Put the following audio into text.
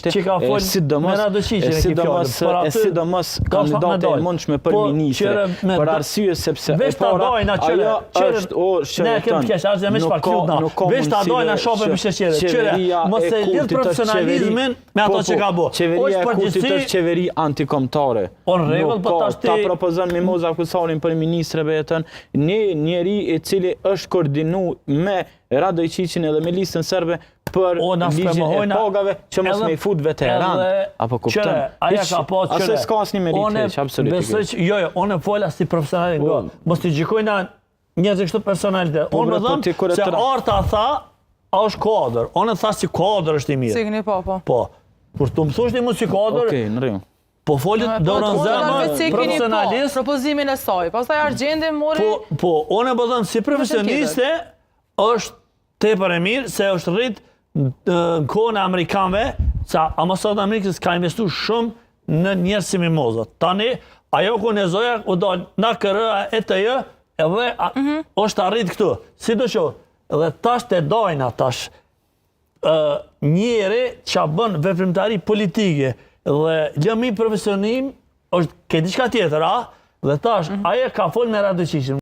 që ka folë me Radoshiqin e sidomos kandidate e mundshme për ministre, për arsye sepse e para ajo është ne kemi kesh asgjë më shpart këtu. Vesh ta dojna shope me sheqere. Qyre, mos e lidh profesionalizmin me ato që ka bë. Qeveria e Kurtit është qeveri antikombëtare. Po në rregull, po tash ta propozon Mimoza Kusarin për ministreve jetën, një njeri i cili është koordinuar me Radoshiqin edhe me listën serbe për ligjin e pagave që mos me i fut veteran. Apo kupton? Aja ka pas qëre. Ase s'ka asnjë merit heq, absolutisht. Jo, unë fola si profesionalist go. Mos t'i gjykojna njerëz këto personalitet. Unë më thëmë se Arta tha, a është kuadër. Unë thash si kuadër është i mirë. Signi po. Po. Kur t'u mësosh ti mos si kuadër. Okej, në rregull. Po folit Doron Zema, profesionalist. Propozimin e saj. Pastaj Argjendi mori. Po, unë po them si profesioniste është tepër e mirë se është rrit në kohën e Amerikanëve, sa ambasadë Amerikës ka investu shumë në njerëz si Mimoza. Tani, ajo ku në zoja u dalë nga kërëa e të jë, edhe është arrit këtu. Si të qo, edhe tash të dojna tash njeri që bën veprimtari politike dhe lëmi profesionim është ke diçka tjetër, dhe tash aje ka folë me Radoshiqin.